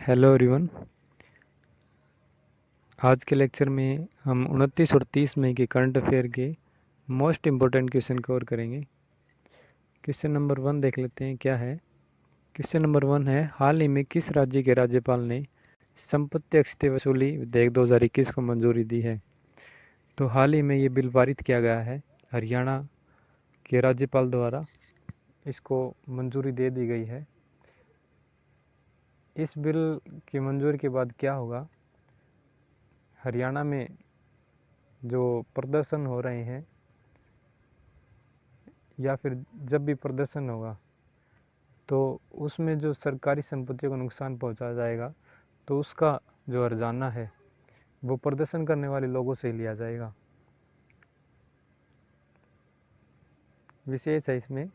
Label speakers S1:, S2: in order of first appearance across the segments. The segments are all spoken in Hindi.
S1: Hello everyone. आज के लेक्चर में हम 29 और 30 मई के करंट अफेयर के मोस्ट इम्पोर्टेंट क्वेश्चन कवर करेंगे। क्वेश्चन नंबर 1 देख लेते हैं क्या है। क्वेश्चन नंबर 1 है, हाल ही में किस राज्य के राज्यपाल ने संपत्ति एक्सते वसूली विधेयक 2021 को मंजूरी दी है? तो हाल ही में ये बिल पारित किया गया है, हरियाणा के राज्यपाल द्वारा इसको मंजूरी दे दी गई है। इस बिल की मंजूरी के बाद क्या होगा, हरियाणा में जो प्रदर्शन हो रहे हैं या फिर जब भी प्रदर्शन होगा तो उसमें जो सरकारी संपत्तियों को नुकसान पहुंचाया जाएगा तो उसका जो हर्जाना है वो प्रदर्शन करने वाले लोगों से ही लिया जाएगा। विशेष है इसमें,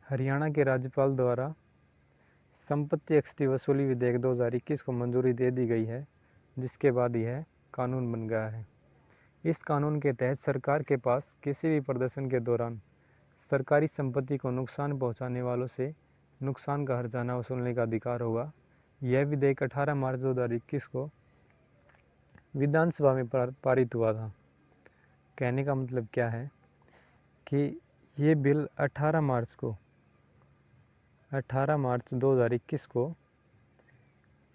S1: हरियाणा के राज्यपाल द्वारा संपत्ति एक्सती वसूली विधेयक 2021 को मंजूरी दे दी गई है, जिसके बाद यह कानून बन गया है। इस कानून के तहत सरकार के पास किसी भी प्रदर्शन के दौरान सरकारी संपत्ति को नुकसान पहुंचाने वालों से नुकसान का हर्जाना वसूलने का अधिकार होगा। यह विधेयक 18 मार्च 2021 को विधानसभा में पारित हुआ था। कहने का मतलब क्या है कि ये बिल 18 मार्च 2021 को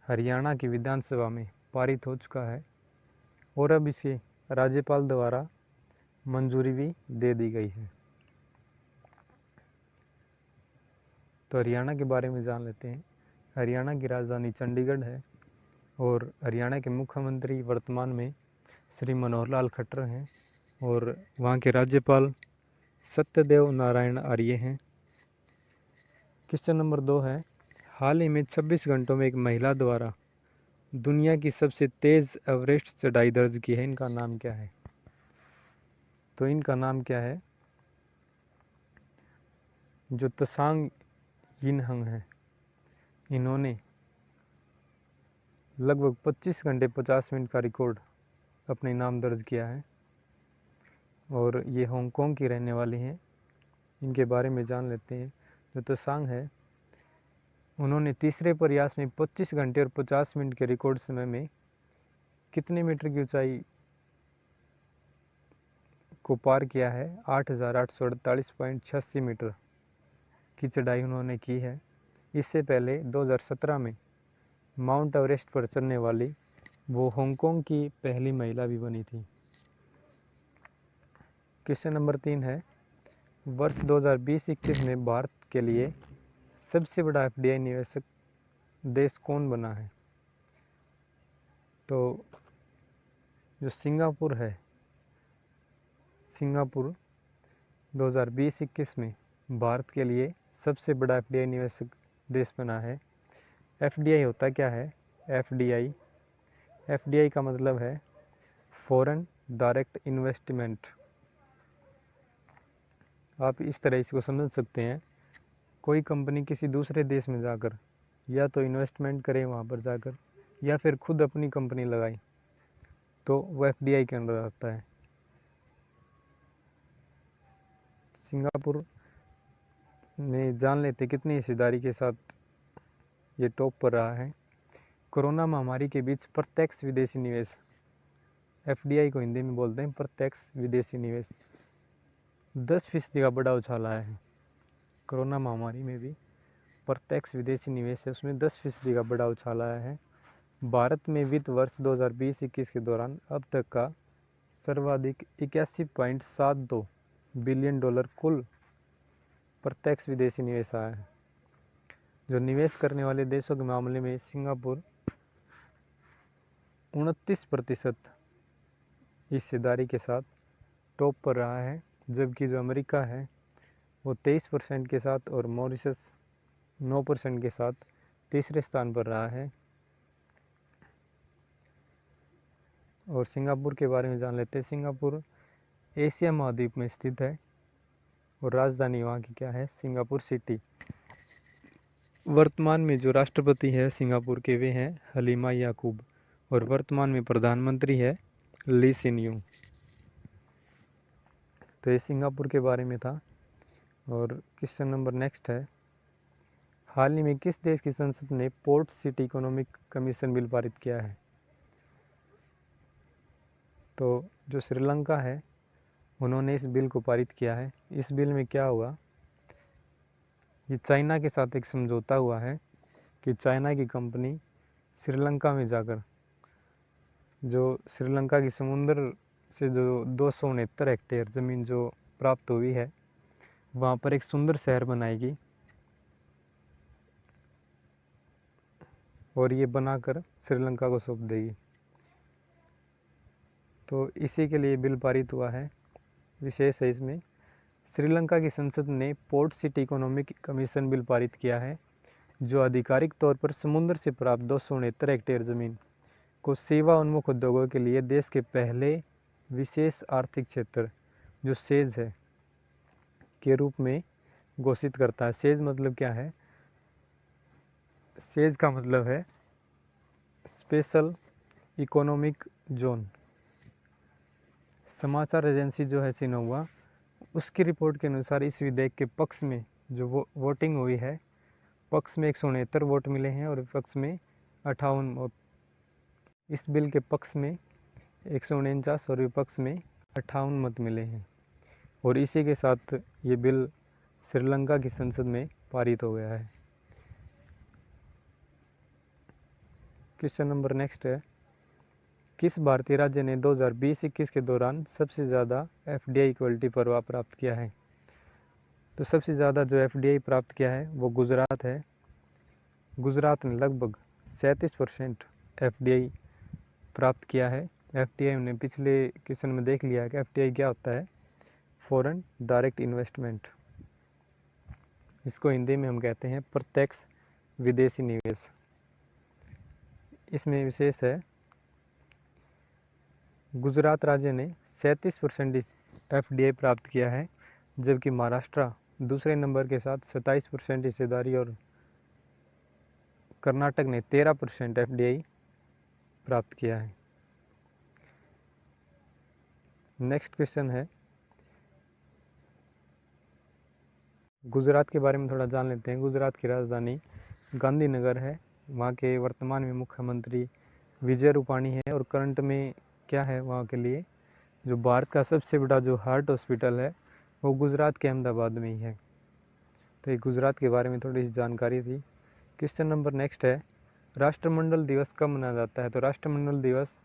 S1: हरियाणा की विधानसभा में पारित हो चुका है और अब इसे राज्यपाल द्वारा मंजूरी भी दे दी गई है। तो हरियाणा के बारे में जान लेते हैं। हरियाणा की राजधानी चंडीगढ़ है और हरियाणा के मुख्यमंत्री वर्तमान में श्री मनोहर लाल खट्टर हैं और वहाँ के राज्यपाल सत्यदेव नारायण आर्य हैं। क्वेश्चन नंबर 2 है, हाल ही में 26 घंटों में एक महिला द्वारा दुनिया की सबसे तेज़ एवरेस्ट चढ़ाई दर्ज की है। इनका नाम क्या है? तो इनका नाम क्या है, जो त्सांग यिनहंग है, इन्होंने लगभग 25 घंटे 50 मिनट का रिकॉर्ड अपने नाम दर्ज किया है और ये हांगकांग की रहने वाली हैं। इनके बारे में जान लेते हैं। जो त्सांग है, उन्होंने तीसरे प्रयास में 25 घंटे और 50 मिनट के रिकॉर्ड समय में कितने मीटर की ऊंचाई को पार किया है? 8,848.86 मीटर की चढ़ाई उन्होंने की है। इससे पहले 2017 में माउंट एवरेस्ट पर चढ़ने वाली वो हांगकांग की पहली महिला भी बनी थी। क्वेश्चन नंबर 3 है, वर्ष 2020-21 में भारत के लिए सबसे बड़ा एफडीआई निवेशक देश कौन बना है? तो जो सिंगापुर है, सिंगापुर 2020-21 में भारत के लिए सबसे बड़ा एफडीआई निवेशक देश बना है। एफडीआई होता क्या है? एफडीआई का मतलब है फॉरेन डायरेक्ट इन्वेस्टमेंट। आप इस तरह इसको समझ सकते हैं, कोई कंपनी किसी दूसरे देश में जाकर या तो इन्वेस्टमेंट करे वहाँ पर जाकर या फिर खुद अपनी कंपनी लगाए तो वो एफडीआई के अंदर आता है। सिंगापुर में जान लेते कितनी हिस्सेदारी के साथ ये टॉप पर रहा है। कोरोना महामारी के बीच प्रत्यक्ष विदेशी निवेश, एफडीआई को हिंदी में बोलते हैं प्रत्यक्ष विदेशी निवेश, 10% का बड़ा उछाल आया है। कोरोना महामारी में भी प्रत्यक्ष विदेशी निवेश है, उसमें 10% का बड़ा उछाल आया है। भारत में वित्त वर्ष 2020-21 के दौरान अब तक का सर्वाधिक 81.72 बिलियन डॉलर कुल प्रत्यक्ष विदेशी निवेश आया है। जो निवेश करने वाले देशों के मामले में सिंगापुर 29% हिस्सेदारी के साथ टॉप पर रहा है, जबकि जो अमेरिका है वो 23% के साथ और मॉरिशस 9% के साथ तीसरे स्थान पर रहा है। और सिंगापुर के बारे में जान लेते हैं। सिंगापुर एशिया महाद्वीप में स्थित है और राजधानी वहाँ की क्या है? Singapore city. वर्तमान में जो राष्ट्रपति है सिंगापुर के वे हैं हलीमा याकूब और वर्तमान में प्रधानमंत्री है ली सिन यूंग। तो ये सिंगापुर के बारे में था। और क्वेश्चन नंबर नेक्स्ट है, हाल ही में किस देश की संसद ने port city economic commission bill पारित किया है? तो जो श्रीलंका है उन्होंने इस बिल को पारित किया है। इस बिल में क्या हुआ, ये चाइना के साथ एक समझौता हुआ है कि चाइना की कंपनी श्रीलंका में जाकर जो श्रीलंका की समुद्र से जो 269 हेक्टेयर ज़मीन जो प्राप्त हुई है वहाँ पर एक सुंदर शहर बनाएगी और ये बनाकर श्रीलंका को सौंप देगी। तो इसी के लिए बिल पारित हुआ है। विशेष है इसमें, श्रीलंका की संसद ने port city economic commission bill पारित किया है जो आधिकारिक तौर पर समुद्र से प्राप्त 269 हेक्टेयर ज़मीन को सेवा उन्मुख उद्योगों के लिए देश के पहले विशेष आर्थिक क्षेत्र जो सेज है के रूप में घोषित करता है। सेज मतलब क्या है? सेज का मतलब है स्पेशल इकोनॉमिक जोन। समाचार एजेंसी जो है सिन्हुआ, उसकी रिपोर्ट के अनुसार इस विधेयक के पक्ष में जो वोटिंग हुई है, पक्ष में 169 वोट मिले हैं और विपक्ष में 58 वोट। इस बिल के पक्ष में 149 और विपक्ष में 58 मत मिले हैं और इसी के साथ ये बिल श्रीलंका की संसद में पारित हो गया है। क्वेश्चन नंबर नेक्स्ट है, किस भारतीय राज्य ने 2020-21 के दौरान सबसे ज़्यादा FDI क्वालिटी प्रभाव प्राप्त किया है? तो सबसे ज़्यादा जो FDI प्राप्त किया है वो गुजरात है। गुजरात ने लगभग 37% FDI प्राप्त किया है। FDI हमने पिछले क्वेश्चन में देख लिया है कि FDI क्या होता है, फॉरेन डायरेक्ट इन्वेस्टमेंट। इसको हिंदी में हम कहते हैं प्रत्यक्ष विदेशी निवेश। इसमें विशेष है, गुजरात राज्य ने 37% FDI प्राप्त किया है, जबकि महाराष्ट्र दूसरे नंबर के साथ 27% हिस्सेदारी और कर्नाटक ने 13% FDI प्राप्त किया है। नेक्स्ट क्वेश्चन है, गुजरात के बारे में थोड़ा जान लेते हैं। गुजरात की राजधानी गांधीनगर है। वहाँ के वर्तमान में मुख्यमंत्री विजय रूपाणी है और करंट में क्या है वहाँ के लिए, जो भारत का सबसे बड़ा जो हार्ट हॉस्पिटल है वो गुजरात के अहमदाबाद में ही है। तो ये गुजरात के बारे में थोड़ी सी जानकारी थी। क्वेश्चन नंबर नेक्स्ट है, राष्ट्रमंडल दिवस कब मनाया जाता है? तो राष्ट्रमंडल दिवस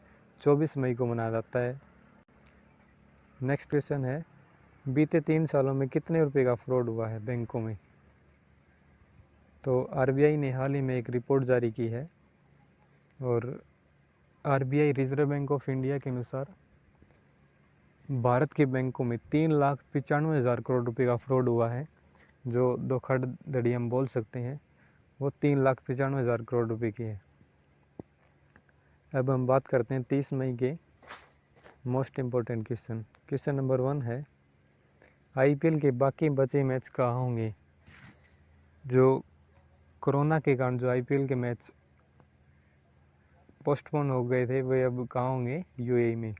S1: 24 मई को मनाया जाता है। नेक्स्ट क्वेश्चन है, बीते 3 सालों में कितने रुपए का फ्रॉड हुआ है बैंकों में? तो RBI ने हाल ही में एक रिपोर्ट जारी की है और RBI reserve bank of India के अनुसार भारत के बैंकों में 3,95,000 करोड़ रुपए का फ्रॉड हुआ है। जो धोखाधड़ी हम बोल सकते हैं वो 3,95,000 करोड़ रुपए की है। अब हम बात करते हैं 30 मई के most important question. Question number 1 है, IPL के बाकी बचे मैच कहाँ होंगे? जो कोरोना के कारण जो IPL के मैच पोस्टपोन हो गए थे वे अब कहाँ होंगे? UAE में।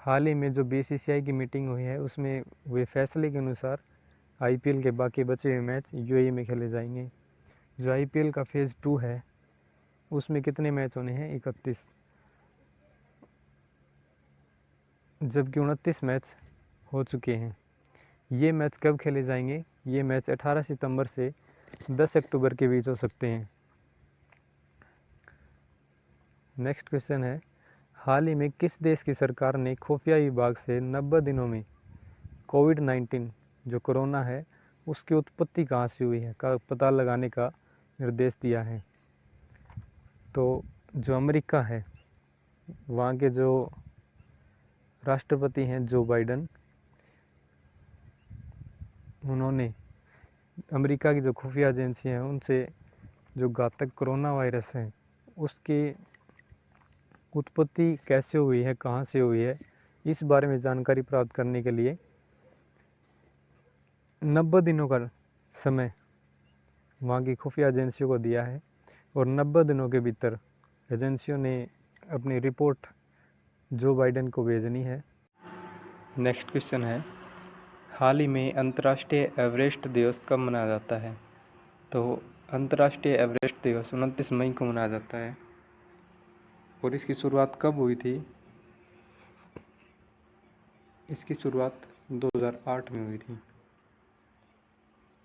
S1: हाल ही में जो BCCI की मीटिंग हुई है उसमें हुए फैसले के अनुसार IPL के बाकी बचे हुए मैच UAE में खेले जाएंगे। जो IPL का फेज़ 2 है उसमें कितने मैच होने हैं? 31, जबकि 29 मैच हो चुके हैं। ये मैच कब खेले जाएंगे? ये मैच 18 सितंबर से 10 अक्टूबर के बीच हो सकते हैं। नेक्स्ट क्वेश्चन है, हाल ही में किस देश की सरकार ने खुफिया विभाग से 90 दिनों में कोविड-19 जो कोरोना है उसकी उत्पत्ति कहाँ से हुई है का पता लगाने का निर्देश दिया है? तो जो अमेरिका है वहाँ के जो राष्ट्रपति हैं जो बाइडन, उन्होंने अमेरिका की जो खुफिया एजेंसी हैं उनसे जो घातक कोरोना वायरस है उसकी उत्पत्ति कैसे हुई है, कहाँ से हुई है, इस बारे में जानकारी प्राप्त करने के लिए 90 दिनों का समय वहाँ की खुफिया एजेंसियों को दिया है और 90 दिनों के भीतर एजेंसियों ने अपनी रिपोर्ट जो बाइडन को भेजनी है। नेक्स्ट क्वेश्चन है, हाल ही में अंतर्राष्ट्रीय एवरेस्ट दिवस कब मनाया जाता है? तो अंतर्राष्ट्रीय एवरेस्ट दिवस 29 मई को मनाया जाता है। और इसकी शुरुआत कब हुई थी? इसकी शुरुआत 2008 में हुई थी,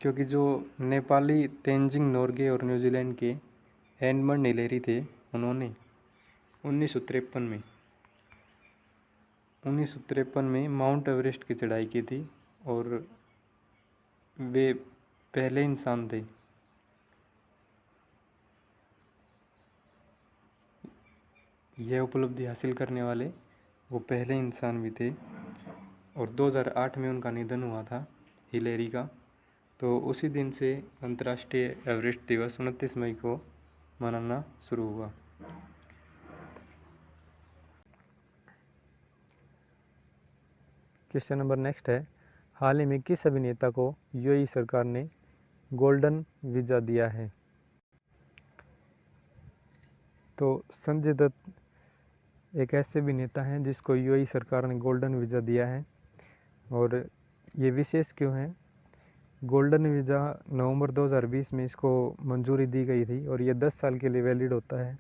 S1: क्योंकि जो नेपाली तेंजिंग नोर्गे और न्यूजीलैंड के एडमंड हिलेरी थे, उन्होंने 1953 में माउंट एवरेस्ट की चढ़ाई की थी और वे पहले इंसान थे। यह उपलब्धि हासिल करने वाले वो पहले इंसान भी थे। और 2008 में उनका निधन हुआ था, हिलेरी का। तो उसी दिन से अंतर्राष्ट्रीय एवरेस्ट दिवस 29 मई को मनाना शुरू हुआ। क्वेश्चन नंबर नेक्स्ट है, हाल ही में किस अभिनेता को यूएई सरकार ने गोल्डन वीज़ा दिया है? तो संजय दत्त एक ऐसे अभिनेता हैं जिसको यूएई सरकार ने गोल्डन वीज़ा दिया है। और ये विशेष क्यों है? गोल्डन वीज़ा नवंबर 2020 में इसको मंजूरी दी गई थी और ये 10 साल के लिए वैलिड होता है।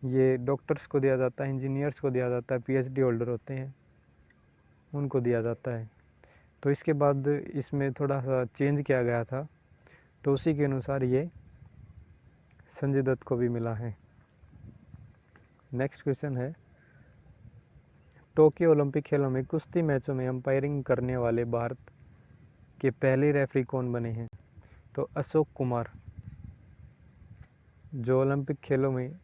S1: ये डॉक्टर्स को दिया जाता है, इंजीनियर्स को दिया जाता है, पीएचडी होल्डर होते हैं उनको दिया जाता है। तो इसके बाद इसमें थोड़ा सा चेंज किया गया था, तो उसी के अनुसार ये संजय दत्त को भी मिला है। नेक्स्ट क्वेश्चन है, टोक्यो ओलंपिक खेलों में कुश्ती मैचों में अंपायरिंग करने वाले भारत के पहले रेफरी कौन बने हैं? तो अशोक कुमार। जो ओलंपिक खेलों में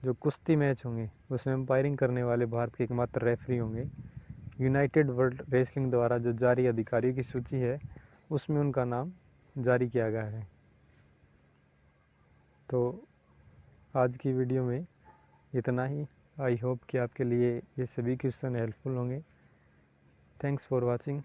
S1: जो कुश्ती मैच होंगे उसमें अंपायरिंग करने वाले भारत के एकमात्र रेफरी होंगे। यूनाइटेड वर्ल्ड रेसलिंग द्वारा जो जारी अधिकारियों की सूची है उसमें उनका नाम जारी किया गया है। तो आज की वीडियो में इतना ही। आई होप कि आपके लिए ये सभी क्वेश्चन हेल्पफुल होंगे। Thanks for watching.